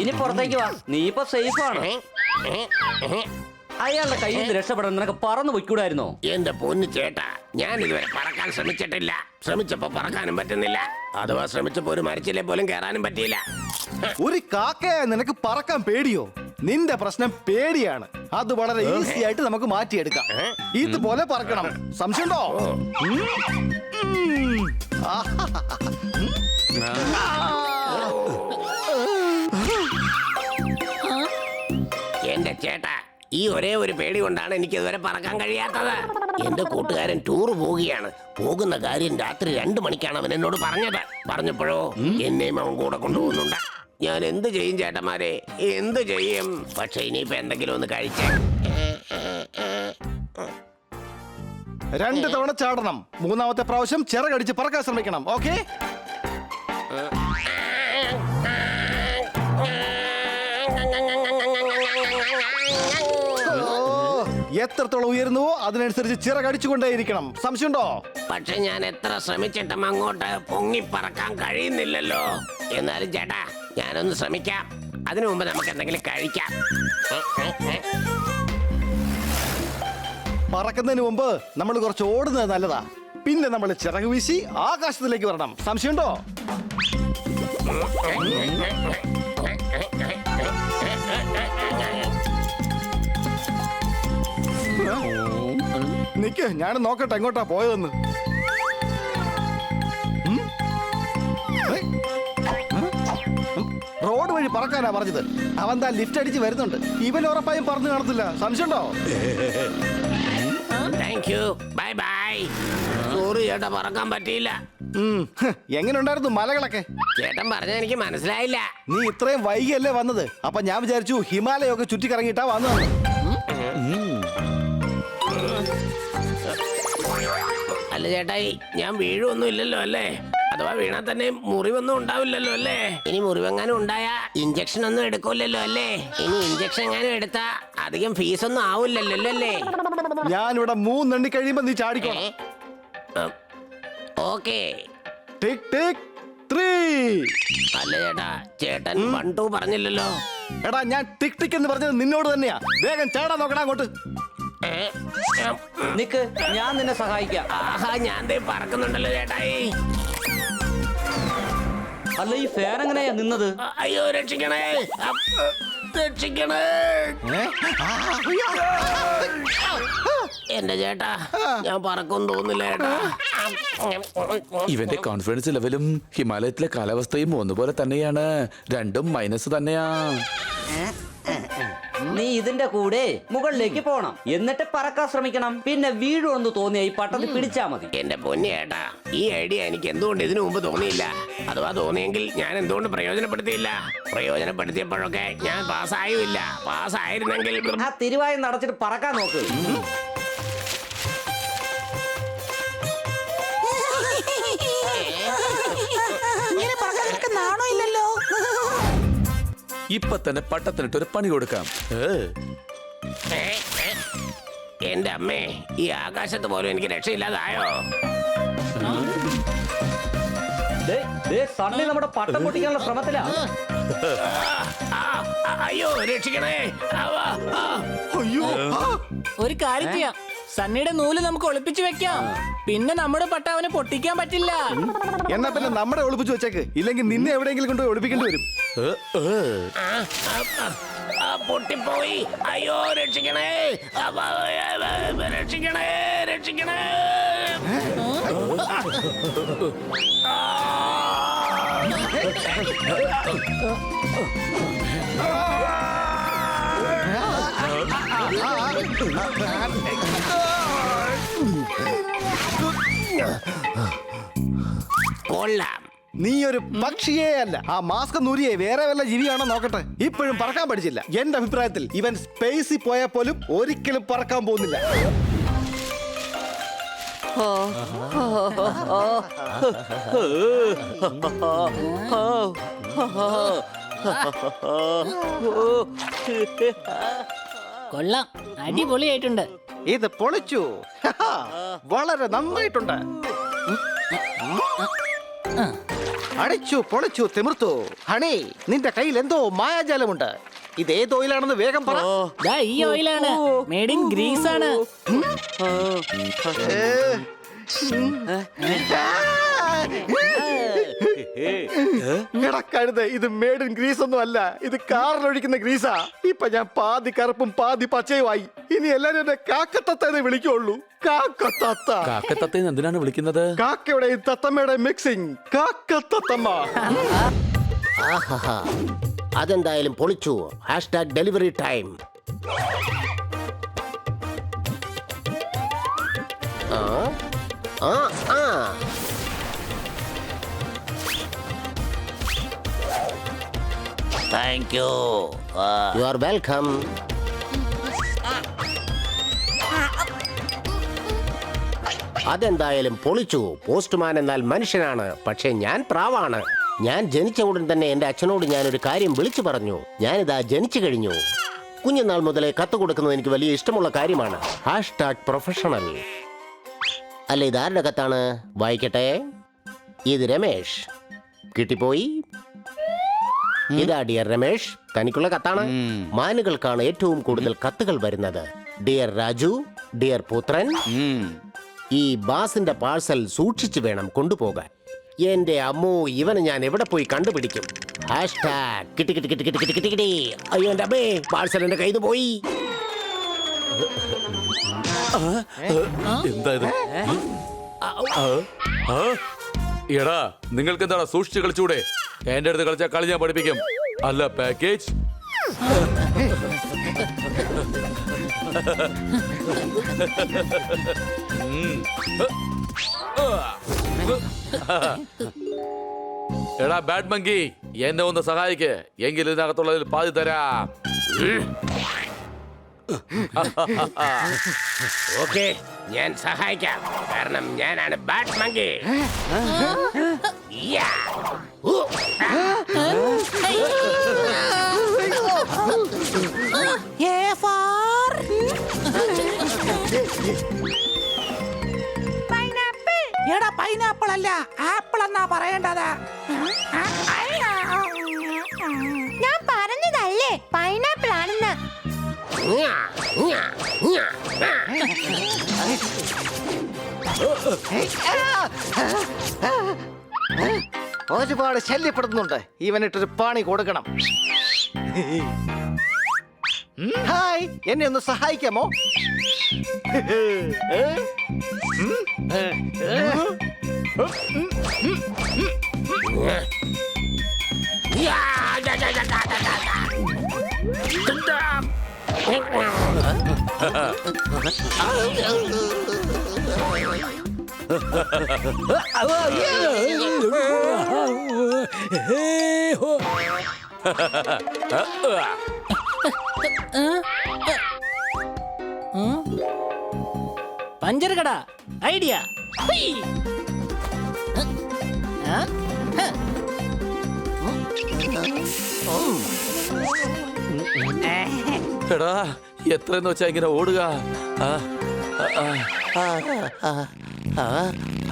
ഇനി പുറത്തേക്ക് വാ, നീ ഇപ്പൊ സേഫാണ്. അയാളുടെ കയ്യിൽ നിന്ന് രക്ഷപ്പെടാൻ നിനക്ക് പറന്നു പൊയ്ക്കൂടായിരുന്നോ? എന്റെ പൊന്നു ചേട്ടാ, ഞാൻ ഇതുവരെ പറക്കാൻ ശ്രമിച്ചിട്ടില്ല. ശ്രമിച്ചപ്പോ പറക്കാനും പറ്റുന്നില്ല. അഥവാ ശ്രമിച്ചപ്പോ ഒരു മരിച്ചില്ലേ പോലും കയറാനും പറ്റിയില്ല. ഒരു കാക്കയെ നിനക്ക് പറക്കാൻ പേടിയോ? നിന്റെ പ്രശ്നം പേടിയാണ്. അത് വളരെ ഈസി ആയിട്ട് നമുക്ക് മാറ്റിയെടുക്കാം. ഇതുപോലെ പറക്കണം. സംശയമുണ്ടോ? എന്റെ ചേട്ടാ, ഈ ഒരേ ഒരു പേടി കൊണ്ടാണ് എനിക്ക് ഇതുവരെ പറക്കാൻ കഴിയാത്തത്. എന്റെ കൂട്ടുകാരൻ ടൂർ പോവുകയാണ്. പോകുന്ന കാര്യം രാത്രി 2 മണിക്കാണ് അവൻ എന്നോട് പറഞ്ഞത്. പറഞ്ഞപ്പോഴോ എന്നെയും അവൻ കൂടെ കൊണ്ടുപോകുന്നുണ്ട്. ഞാൻ എന്ത് ചെയ്യും ചേട്ടന്മാരെ, എന്ത് ചെയ്യും? പക്ഷെ ഇനിയിപ്പോ എന്തെങ്കിലും ഒന്ന് കഴിച്ചേ. 2 തവണ ചാടണം. 3ാമത്തെ പ്രാവശ്യം ചിറകടിച്ച് പറക്കാൻ ശ്രമിക്കണം. ഓക്കെ? എത്രത്തോളം ഉയരുന്നുവോ അതിനനുസരിച്ച് ചിറകടിച്ചുകൊണ്ടേയിരിക്കണം. സംശയമുണ്ടോ? പക്ഷെ ഞാൻ എത്ര ശ്രമിച്ചിട്ടും അങ്ങോട്ട് പൊങ്ങി പറക്കാൻ കഴിയുന്നില്ലല്ലോ. എന്നാലും ചേട്ടാ, ഞാനൊന്ന് ശ്രമിക്കാം. അതിനു മുമ്പ് നമുക്ക് എന്തെങ്കിലും കഴിക്കാം. പറക്കുന്നതിന് മുമ്പ് നമ്മൾ കുറച്ച് ഓടുന്നത് നല്ലതാ. പിന്നെ നമ്മൾ ചിറക് വീശി ആകാശത്തിലേക്ക് വരണം. സംശയമുണ്ടോ? നിക്ക്, ഞാൻ നോക്കട്ടെ എങ്ങോട്ടാ പോയതെന്ന്. റോഡ് വഴി പറക്കാനാ പറഞ്ഞത്. അവൻ താ ലിഫ്റ്റ് അടിച്ച് വരുന്നുണ്ട്. ഇവൻ ഉറപ്പായും പറന്ന് കാണത്തില്ല. സംശയമുണ്ടോ? Thank you, bye bye. Sorry ചേട്ടാ, പറക്കാൻ പറ്റിയില്ല. എങ്ങനെ ഉണ്ടായിരുന്നു മലകളൊക്കെ? ചേട്ടൻ പറഞ്ഞ എനിക്ക് മനസ്സിലായില്ല. നീ ഇത്രയും വൈകിയല്ലേ വന്നത്? അപ്പൊ ഞാൻ വിചാരിച്ചു ഹിമാലയൊക്കെ ചുറ്റിക്കറങ്ങിയിട്ടാ വന്നത്. അല്ല ചേട്ടായി, ഞാൻ വീഴൊന്നും ഇല്ലല്ലോ അല്ലേ? അഥവാ വീണാൽ തന്നെ മുറിവൊന്നും ഉണ്ടാവില്ലല്ലോ അല്ലേ? ഇനി മുറിവെങ്ങാനും ഉണ്ടായ ഇഞ്ചക്ഷൻ ഒന്നും എടുക്കൂലല്ലോ അല്ലേ? ഇനി ഇഞ്ചക്ഷൻ എങ്ങാനും എടുത്താ അധികം ഫീസൊന്നും ആവില്ലല്ലോ അല്ലേ? ഞാനിവിടെ 3 എണ്ണി കഴിയുമ്പോ നീ ചാടിക്കോ. ഓക്കേ. ടിക് ടിക് 3. അല്ല ചേട്ടാ, ചേട്ടൻ 1 2 പറഞ്ഞില്ലല്ലോ. എടാ, ഞാൻ ടിക് ടിക് എന്ന് പറഞ്ഞത് നിന്നോട് തന്നെയാ. വേഗം ചാടാൻ നോക്കടാ അങ്ങോട്ട്. നിക്ക്, ഞാൻ നിന്നെ സഹായിക്കാം. ആഹാ, ഞാൻ ദേ പറക്കുന്നുണ്ടല്ലോ ചേട്ടായി. അല്ല, ഈ ഫാൻ എങ്ങനെയാ നിന്നത്? അയ്യോ, രക്ഷിക്കണേ, രക്ഷിക്കണേ. എന്റെ ചേട്ടാ, ഞാൻ പറക്കും തോന്നില്ല ചേട്ടാ. ഇവന്റെ കോൺഫിഡൻസ് ലെവലും ഹിമാലയത്തിലെ കാലാവസ്ഥയും ഒന്നുപോലെ തന്നെയാണ്. രണ്ടും മൈനസ് തന്നെയാ. നീ ഇതിന്റെ കൂടെ മുകളിലേക്ക് പോണം. എന്നിട്ട് പറക്കാൻ ശ്രമിക്കണം. പിന്നെ വീഴുമെന്ന് തോന്നിയ ഈ പട്ടത്തിൽ പിടിച്ചാ മതി. എന്റെ പൊന്നി ചേട്ടാ, ഈ ഐഡിയ എനിക്ക് എന്തുകൊണ്ട് ഇതിനു മുമ്പ് തോന്നിയില്ല? അഥവാ തോന്നിയെങ്കിൽ ഞാൻ എന്തുകൊണ്ട് പ്രയോജനപ്പെടുത്തിയില്ല? പ്രയോജനപ്പെടുത്തിയപ്പോഴൊക്കെ ഞാൻ പാസ്സായുമില്ല. പാസ്സായിരുന്നെങ്കിൽ ആ തിരുവായി നടച്ചിട്ട് പറക്കാൻ നോക്ക്. നാണോ ഇല്ലല്ലോ. ഇപ്പൊ തന്നെ പട്ടത്തിനിട്ട് ഒരു പണി കൊടുക്കാം. എന്റെ അമ്മേ, ഈ ആകാശത്ത് പോലും എനിക്ക് രക്ഷയില്ലാതായോ? സണ്ണി നമ്മുടെ പട്ടം പൊട്ടിക്കാനുള്ള ശ്രമത്തിലാ. അയ്യോ, രക്ഷിക്കണേ. അയ്യോ, ഒരു കാര്യം ചെയ്യാം, സണ്ണിയുടെ നൂല് നമുക്ക് ഒളിപ്പിച്ചു വെക്കാം. പിന്നെ നമ്മുടെ പട്ട അവനെ പൊട്ടിക്കാൻ പറ്റില്ല. എന്നാ പിന്നെ നമ്മുടെ ഒളിപ്പിച്ചു വെച്ചേക്ക്. ഇല്ലെങ്കിൽ നിന്നെ എവിടെയെങ്കിലും കൊണ്ട് ഒളിപ്പിക്കേണ്ടി വരും. പൊട്ടിപ്പോയി. അയ്യോ, രക്ഷിക്കണേ, രക്ഷിക്കണേ, രക്ഷിക്കണേ. കൊള്ളാം. നീ ഒരു പക്ഷിയേ അല്ല. ആ മാസ്ക് നൂരിയെ വേറെ വല്ല ജീവിയാണോ നോക്കട്ടെ. ഇപ്പോഴും പറക്കാൻ പഠിച്ചില്ല. എന്റെ അഭിപ്രായത്തിൽ ഇവൻ സ്പേസിൽ പോയാൽ പോലും ഒരിക്കലും പറക്കാൻ പോകുന്നില്ല. കൊള്ളാം, അടിപൊളിയായിട്ടുണ്ട്. ഇത് പൊളിച്ചു. വളരെ നന്നായിട്ടുണ്ട്. അടിച്ചു പൊളിച്ചു തിമിർത്തു. ഹണി, നിന്റെ കയ്യിൽ എന്തോ മായാജാലമുണ്ട്. ഇതേത് ഓയിലാണെന്ന് വേഗം പറ. ദാ ഈ ഓയിലാണ്, മേഡ് ഇൻ ഗ്രീസ് ആണ്. കഴുത, ഇത് മേഡ് ഇൻ ഗ്രീസ് ഒന്നും അല്ല, ഇത് കാറിലൊഴിക്കുന്ന ഗ്രീസാ. ഇപ്പൊ ഞാൻ പാതി കറുപ്പും പാതി പച്ചയുമായി. ഇനി എല്ലാരും എന്നെ കാക്കത്തത്തേനെ വിളിക്കുള്ളൂ. കാക്കത്തത്ത. കാക്കത്തത്തേന്ന് എന്തിനാണ് വിളിക്കുന്നത്? കാക്കയുടെയും തത്തമ്മയുടെയും മിക്സിംഗ്. കാക്കത്തത്തമ്മ. ആഹാ, അതെന്തായാലും പൊളിച്ചു. Hashtag delivery time. Thank you. You are welcome. അതെന്തായാലും പൊളിച്ചു. പോസ്റ്റ്മാൻ എന്നാൽ മനുഷ്യനാണ്, പക്ഷെ ഞാൻ പ്രാവാണ്. ഞാൻ ജനിച്ച ഉടൻ തന്നെ എന്റെ അച്ഛനോട് ഞാനൊരു കാര്യം വിളിച്ചു പറഞ്ഞു. ഞാനിതാ ജനിച്ചു കഴിഞ്ഞു. കുഞ്ഞുനാൾ മുതലേ കത്ത് കൊടുക്കുന്നത് എനിക്ക് വലിയ ഇഷ്ടമുള്ള കാര്യമാണ്. Hashtag professional. അല്ല, ഇതാരുടെ കത്താണ്? വായിക്കട്ടെ. ഇത് രമേഷ്. കിട്ടിപ്പോയി. ഇതാ ഡിയർ രമേഷ്, തനിക്കുള്ള കത്താണ്. മാനുകൾക്കാണ് ഏറ്റവും കൂടുതൽ കത്തുകൾ വരുന്നത്. ഡിയർ രാജു, ഡിയർ പുത്രൻ, ഈ ബാസിന്റെ പാഴ്സൽ സൂക്ഷിച്ചു വേണം കൊണ്ടുപോകാൻ. എന്റെ അമ്മോ, ഇവനെ ഞാൻ എവിടെ പോയി കണ്ടുപിടിക്കും? ഹാഷ്ടാഗ് കിട്ടി കിട്ടി കിട്ടി കിട്ടി കിട്ടി കിട്ടി കിട്ടി. അയ്യോ എന്റെ അമ്മേ, പാഴ്സൽ എന്റെ കയ്യിൽ നിന്ന് പോയി. എന്താ ഇത്? എടാ, നിങ്ങൾക്ക് എന്താടാ സൂക്ഷിച്ച് കളിച്ചൂടെ? എന്റെ അടുത്ത് കളിച്ചാൽ കളി ഞാൻ പഠിപ്പിക്കും. അല്ല പാക്കേജ്. എടാ ബാഡ് മങ്കി, എന്നെ ഒന്ന് സഹായിക്ക്. എങ്കിൽ ഇതിനകത്തുള്ളതിൽ പാതി തരാം. ഓക്കെ, ഞാൻ സഹായിക്കാം. കാരണം ഞാനാണ് ബാഡ് മങ്കി. എടാ, പൈനാപ്പിൾ അല്ല, ആപ്പിൾ എന്നാ പറയേണ്ടത്. ഞാൻ പറഞ്ഞതല്ലേ പൈനാപ്പിൾ ആണെന്ന്. ഒരുപാട് ശല്യപ്പെടുന്നുണ്ട്. ഇവനിട്ടൊരു പാണി കൊടുക്കണം. ഹായ്, എന്നെ ഒന്ന് സഹായിക്കാമോ? പഞ്ചർ കട ഐഡിയ. എടാ, എത്രയെന്ന് വെച്ചാ ഇങ്ങനെ ഓടുക?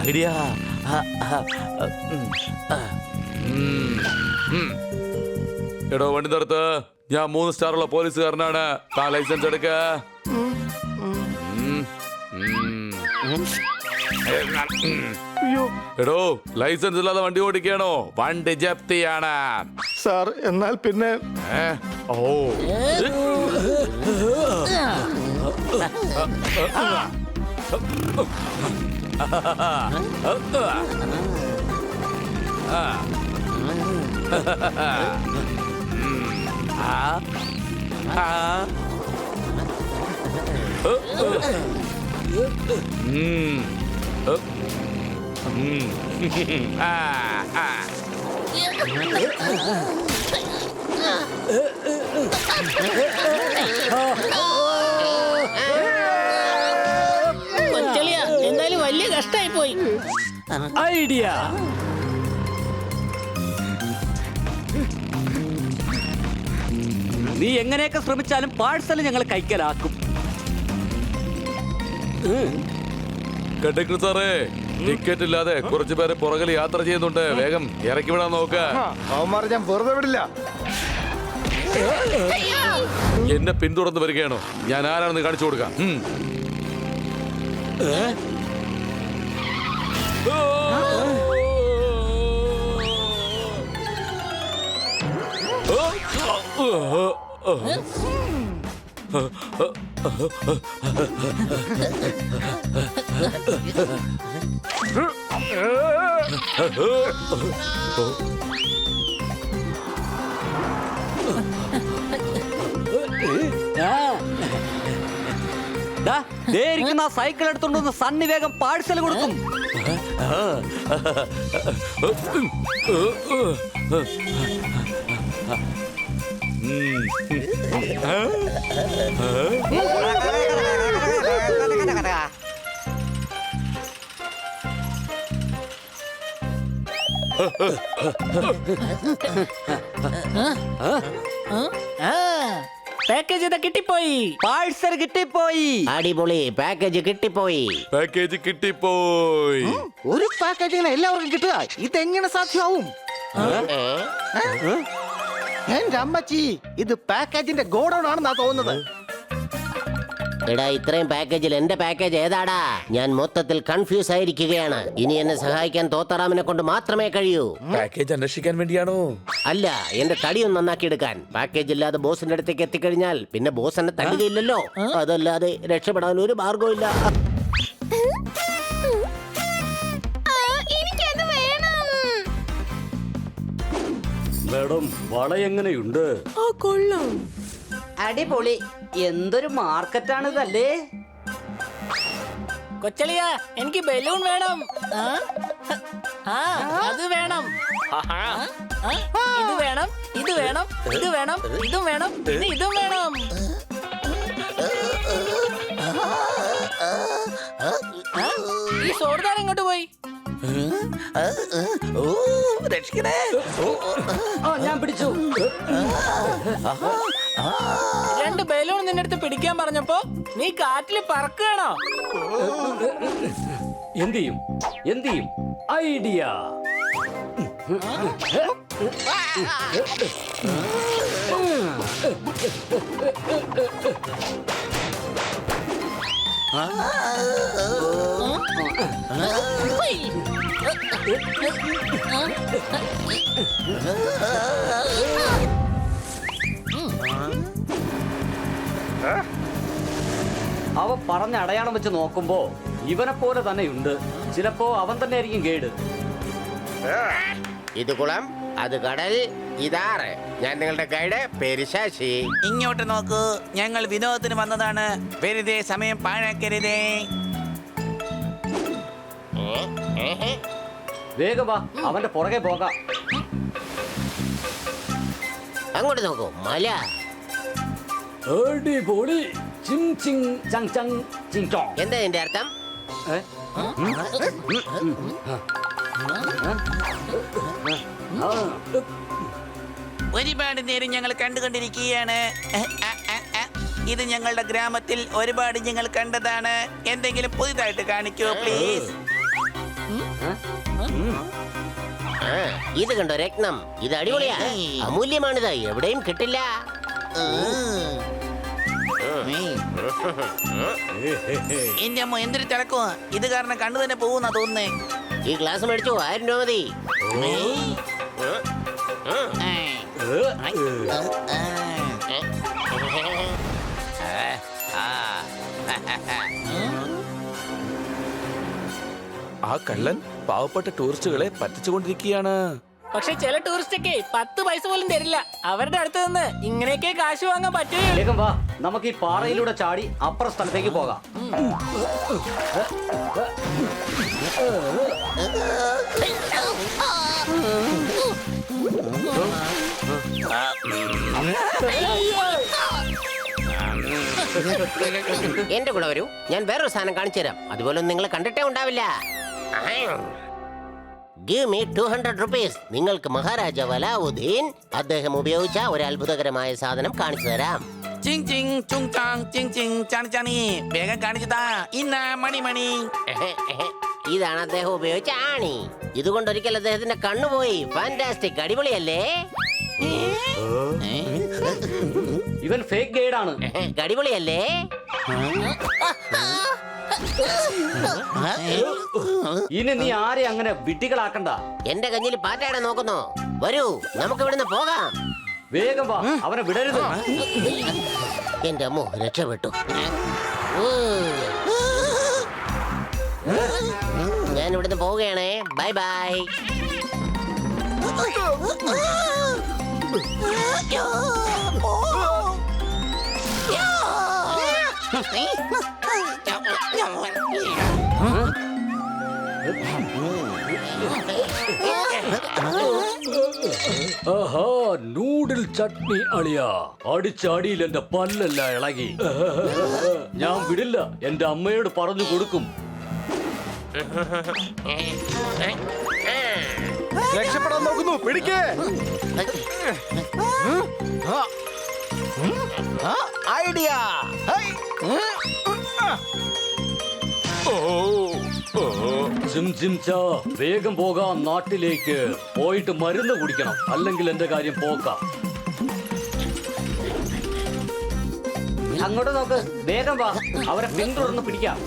ഐഡിയ. എടോ, വണ്ടി നിർത്ത്. ഞാൻ 3 സ്റ്റാറുള്ള പോലീസുകാരനാണ്. താൻ ലൈസൻസ് എടുക്ക. എടോ, ലൈസൻസ് ഇല്ലാതെ വണ്ടി ഓടിക്കണോ? വണ്ടി ജപ്തിയാണ്. സാർ, എന്നാൽ പിന്നെ ഓ, കൊച്ചളിയ, എന്തായാലും വലിയ കഷ്ടായി പോയി. ഐഡിയ. നീ എങ്ങനെയൊക്കെ ശ്രമിച്ചാലും പാഴ്സൽ ഞങ്ങൾ കൈക്കലാക്കും. കണ്ടക്ടർ സാറേ, ടിക്കറ്റ് ഇല്ലാതെ കുറച്ചു പേര് പുറകിൽ യാത്ര ചെയ്യുന്നുണ്ട്. വേഗം ഇറക്കി വിടാൻ നോക്ക. അവന്മാരെ ഞാൻ വെറുതെ വിടില്ല. എന്നെ പിന്തുടർന്ന് വരികയാണോ? ഞാൻ ആരാണെന്ന് കാണിച്ചു കൊടുക്കാം. ഇരിക്കുന്ന സൈക്കിൾ എടുത്തോണ്ട് സണ്ണി വേഗം പാഴ്സൽ കൊടുക്കും. പാക്കേജ് കിട്ടിപ്പോയി. പാഴ്സൽ കിട്ടിപ്പോയി. അടിപൊളി, പാക്കേജ് കിട്ടിപ്പോയി. പാക്കേജ് കിട്ടിപ്പോയി. ഒരു പാക്കേജ് ഇങ്ങനെ എല്ലാവർക്കും കിട്ടുക ഇതെങ്ങനെ സാധ്യമാവും? എന്റെ അമ്മച്ചി, ഇത് പാക്കേജിന്റെ ഗോഡൌൺ ആണെന്നാ തോന്നുന്നത്. എടാ, ഇത്രയും പാക്കേജിൽ എന്റെ പാക്കേജ് ഏതാടാ? ഞാൻ മൊത്തത്തിൽ കൺഫ്യൂസ് ആയിരിക്കുകയാണ്. ഇനി എന്നെ സഹായിക്കാൻ തോത്തറാമിനെ കൊണ്ട് മാത്രമേ കഴിയൂ. പാക്കേജ് അന്വേഷിക്കാൻ വേണ്ടിയാണോ? അല്ല, എന്റെ തടിയൊന്ന് നന്നാക്കി എടുക്കാൻ. പാക്കേജ് ഇല്ലാതെ ബോസിന്റെ അടുത്തേക്ക് എത്തിക്കഴിഞ്ഞാൽ പിന്നെ ബോസ് എന്നെ തള്ളുകയില്ലല്ലോ. അതല്ലാതെ രക്ഷപ്പെടാൻ ഒരു മാർഗവും എനിക്കത് വേണം. മേഡം, വള എങ്ങനെയുണ്ട്? അടിപൊളി. എന്തൊരു മാർക്കറ്റാണിതല്ലേ? കൊച്ചളിയ, എനിക്ക് ബലൂൺ വേണം. അത് വേണം. ഇത് വേണം, ഇത് വേണം, ഇത് വേണം, ഇതും വേണം, പിന്നെ ഇതും വേണം. ഈ സോഡാൻ എങ്ങോട്ട് പോയി? ഞാൻ പിടിച്ചു. രണ്ട് ബലൂൺ നിന്റെ അടുത്ത് പിടിക്കാൻ പറഞ്ഞപ്പോ നീ കാറ്റില് പറക്കുകയാണോ? എന്ത് ചെയ്യും? ഐഡിയ. അവ പറഞ്ഞ അടയാളം വെച്ച് നോക്കുമ്പോ ഇവനെ പോലെ തന്നെയുണ്ട്. ചിലപ്പോ അവൻ തന്നെ ആയിരിക്കും ഗൈഡ്. ഇത് കുളം, അത് കടൽ, ഇതാറ്. ഞാൻ നിങ്ങളുടെ ഗൈഡ്, പേര് ശശി. ഇങ്ങോട്ട് നോക്കൂ, ഞങ്ങൾ വിനോദത്തിന് വന്നതാണ്. വെറുതെ സമയം പാഴാക്കരുതേ. വേഗം വാ, അവന്റെ പുറകെ പോകാം. അങ്ങോട്ട് നോക്കൂ, മല. അടിപൊളി. ചിങ് ചിങ് ചങ് ചങ് ചിങ് ചോങ്. എന്താ എന്റെ അർത്ഥം? ഒരുപാട് നേരം ഞങ്ങൾ കണ്ടുകൊണ്ടിരിക്കുകയാണ്. ഇത് ഞങ്ങളുടെ ഗ്രാമത്തിൽ ഒരുപാട് ഞങ്ങൾ കണ്ടതാണ്. എന്തെങ്കിലും പുതിയതായിട്ട് കാണിക്കൂ പ്ലീസ്. ഇത് കണ്ടോ രത്നം? ഇത് അടിപൊളിയാ, അമൂല്യമാണിത്, എവിടെയും കിട്ടില്ല. എന്റെ അമ്മ എന്തൊരു തിളക്കുവാ. ഇത് കാരണം കണ്ടു തന്നെ പോകുന്ന തോന്നുന്നേ. ഈ ഗ്ലാസ് മേടിച്ചു, 1000 രൂപ മതി. ആ കള്ളൻ പാവപ്പെട്ട ടൂറിസ്റ്റുകളെ പറ്റിച്ചുകൊണ്ടിരിക്കുകയാണ്. പക്ഷെ ചില ടൂറിസ്റ്റ് ഒക്കെ 10 പൈസ പോലും തരില്ല. അവരുടെ അടുത്ത് നിന്ന് ഇങ്ങനെയൊക്കെ കാശ് വാങ്ങാൻ പറ്റുകയുള്ളൂ. വേഗം വാ, നമുക്ക് ഈ പാറയിലൂടെ ചാടി അപ്പുറ സ്ഥലത്തേക്ക് പോകാം. എന്റെ കൂടെ വരൂ, ഞാൻ വേറൊരു സാധനം കാണിച്ചു തരാം. അതുപോലെ നിങ്ങൾ കണ്ടിട്ടേ ഉണ്ടാവില്ല. Give me 200 rupees. നിങ്ങൾക്ക് മഹാരാജാവ് അലാവുദ്ദീൻ അദ്ദേഹം ഉപയോഗിച്ച ഒരു അത്ഭുതകരമായ സാധനം കാണിച്ചു തരാം. ചിങ് ചിങ് ചുങ് ചാങ് ചിങ് ചിങ് ചാണി ചാണി. വേഗം കാണിച്ചതാ. ഇന്ന മണി മണി. ഇതാണ് അദ്ദേഹം ഉപയോഗിച്ച ആണി. ഇതുകൊണ്ടൊരിക്കൽ അദ്ദേഹത്തിന്റെ കണ്ണുപോയി. ഫാന്റാസ്റ്റിക്, അടിപൊളിയല്ലേ? ഇവൻ ഫേക്ക് ഗൈഡ് ആണ്. അടിപൊളിയല്ലേ? ഇനി നീ ആരെ അങ്ങനെ വിട്ടികളാക്കണ്ട. എന്റെ കഞ്ഞിൽ പാറ്റയുടെ നോക്കുന്നു. വരൂ, നമുക്ക് ഇവിടുന്ന് പോകാം. വേഗം വാ, അവനെ വിടരുത്. എന്റെ അമ്മോ, രക്ഷപ്പെട്ടു. ഞാൻ ഇവിടുന്ന് പോവുകയാണേ. Bye bye. ആഹാ, നൂഡിൽ ചട്നി അളിയ. അടിച്ചടിയിൽ എന്റെ പല്ലല്ല ഇളകി. ഞാൻ വിടില്ല, എന്റെ അമ്മയോട് പറഞ്ഞു കൊടുക്കും. രക്ഷപ്പെടാൻ നോക്കുന്നു, പിടിക്കേ. ഐഡിയ. ജിം ജിം ചാ, വേഗം പോകാം നാട്ടിലേക്ക്. പോയിട്ട് മരുന്ന് കുടിക്കണം, അല്ലെങ്കിൽ എന്റെ കാര്യം പോക്കാം. അങ്ങോട്ട് നോക്ക്, വേഗം വാ, അവരെ പിന്തുടർന്ന് പിടിക്കാം.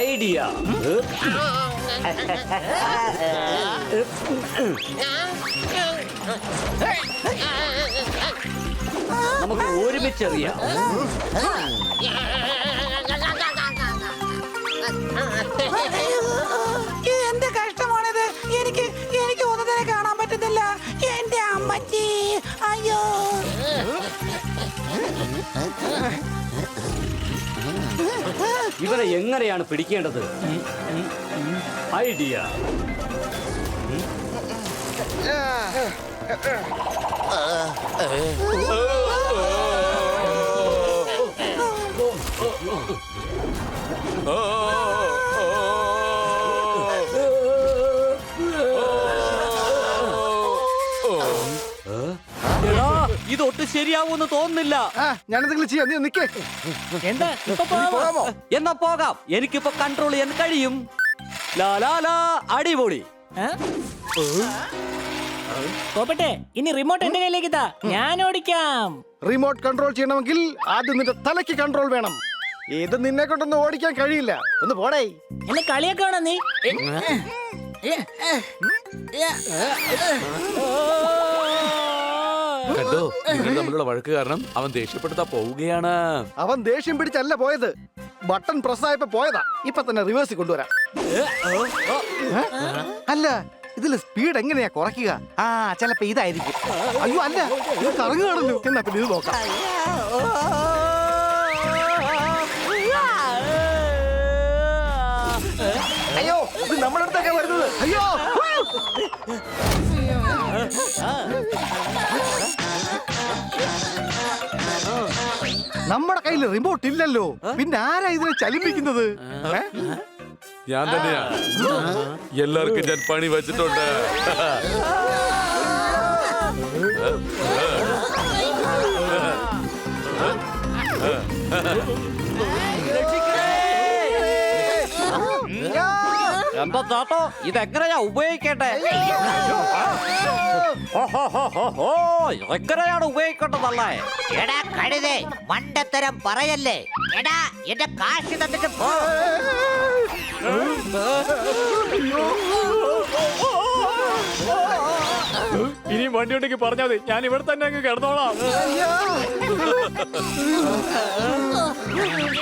ഐഡിയ. നമുക്ക് ഒരുമിച്ചെറിയാം. എന്ത് കഷ്ടമാണിത്. എനിക്ക് ഒന്നും തന്നെ കാണാൻ പറ്റുന്നില്ല. എന്റെ അമ്മച്ചി, അയ്യോ. ഇവരെ എങ്ങനെയാണ് പിടിക്കേണ്ടത്? ഐഡിയ. ഇതൊട്ട് ശരിയാവൂന്ന് തോന്നുന്നില്ല. ഞാനെന്തെങ്കിലും ചെയ്യാം, നീ നിക്കേ. എന്താ ഇപ്പൊ പോകാമോ? എന്നാ പോകാം, എനിക്കിപ്പോ കൺട്രോൾ ചെയ്യാൻ കഴിയും. ലാ ലാ ലാ, അടിപൊളി. പോപ്പട്ടെ, ഇനി റിമോട്ട് എന്റെ കയ്യിലേക്ക് ഇതാ, ഞാൻ ഓടിക്കാം. റിമോട്ട് കൺട്രോൾ ചെയ്യണമെങ്കിൽ ആദ്യം നിന്റെ തലയ്ക്ക് കൺട്രോൾ വേണം. ഇത് നിന്നെ കൊണ്ടൊന്നും ഓടിക്കാൻ കഴിയില്ല. ഒന്ന് പോടേ. എന്നെ കളിയാക്കാണോ നീ? കണ്ടോ, നിങ്ങൾ തമ്മിലുള്ള വഴക്ക് കാരണം അവൻ ദേഷ്യപ്പെടുത്താ പോവുകയാണ്. അവൻ ദേഷ്യം പിടിച്ചല്ല പോയത്, ബട്ടൺ പ്രസ് ആയപ്പോ പോയതാ. ഇപ്പൊ തന്നെ റിവേഴ്സിൽ കൊണ്ടുവരാം. അല്ല, ഇതില് സ്പീഡ് എങ്ങനെയാ കുറയ്ക്കുക? ചിലപ്പോ ഇതായിരിക്കും. അയ്യോ അല്ല, ഇത് കറങ്ങുകയാണല്ലോ. എന്നാ പിന്നെ ഇത് നോക്കാം. അയ്യോ, ഇത് നമ്മുടെ അടുത്തൊക്കെ വരുന്നത്. അയ്യോ, നമ്മുടെ കയ്യിൽ റിമോട്ട് ഇല്ലല്ലോ, പിന്നെ ആരാ ഇതിനെ ചലിപ്പിക്കുന്നത്? ഞാൻ തന്നെയാ. എല്ലാവർക്കും ഞാൻ പണി വെച്ചിട്ടുണ്ട്. എന്താ ചേട്ടോ, ഇതെങ്ങനെയാ ഉപയോഗിക്കേണ്ടേ? എങ്ങനെയാണ് ഉപയോഗിക്കേണ്ടതല്ലേ? എടാ കഴുതേ, മണ്ടത്തരം പറയല്ലേ. എടാ, എന്റെ കാശ് തന്നിട്ട് പോ. ഇനി വണ്ടി ഉണ്ടെങ്കിൽ പറഞ്ഞാൽ മതി, ഞാൻ ഇവിടെ തന്നെ അങ്ങ് കിടന്നോളാം.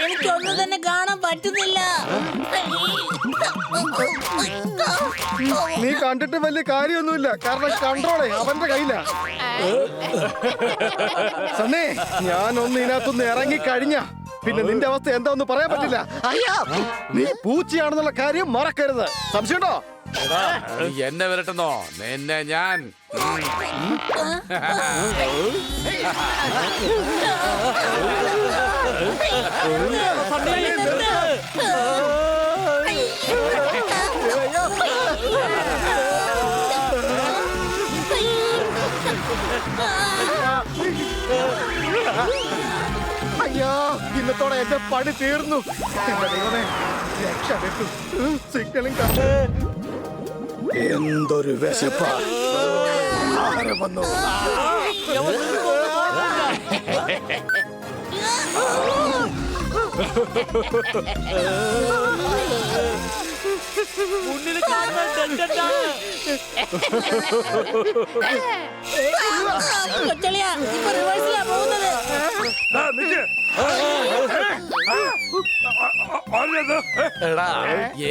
എനിക്കൊന്നും തന്നെ കാണാൻ പറ്റുന്നില്ല. നീ കണ്ടിട്ട് വലിയ കാര്യമൊന്നുമില്ല, കാരണം കൺട്രോളേ അവന്റെ കയ്യിലാ. സണ്ണേ, ഞാനൊന്ന് ഇതിനകത്തൊന്ന് ഇറങ്ങി കഴിഞ്ഞ പിന്നെ നിന്റെ അവസ്ഥ എന്താന്ന് പറയാൻ പറ്റില്ല. നീ പൂച്ചയാണെന്നുള്ള കാര്യം മറക്കരുത്. സംശയമുണ്ടോ? നീ എന്നെ വരട്ടെന്നോ? നിന്നെ ഞാൻ ഇന്നത്തോടെ എന്റെ പണി തീർന്നു. എന്റെ ദൈവമേ, രക്ഷപ്പെട്ടു. സിഗ്നലും കണ്ട് എന്തൊരു വിശപ്പാ. ആഹാരം വന്നു. കൊച്ചളിയാ, ഇപ്പൊ റിവേഴ്സിലാ പോകുന്നത്. എടാ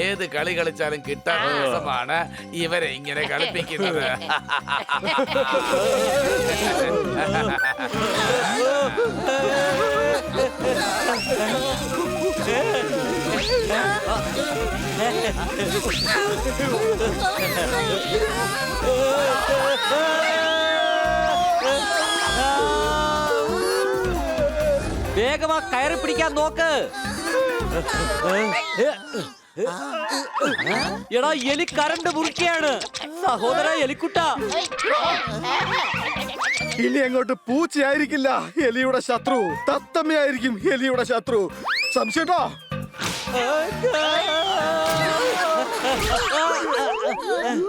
ഏത് കളി കളിച്ചാലും കിട്ടാൻ രസമാണ് ഇവരെ ഇങ്ങനെ കളിപ്പിക്കുന്നത്. വേഗമാ കയറി പിടിക്കാൻ നോക്ക്. എടാ എലി കരണ്ട് മുറിക്കുകയാണ്. സഹോദര എലിക്കുട്ട, ഇനി അങ്ങോട്ട് പൂച്ചയായിരിക്കില്ല എലിയുടെ ശത്രു, തത്തമ്മയായിരിക്കും എലിയുടെ ശത്രു. സംശയട്ടോ?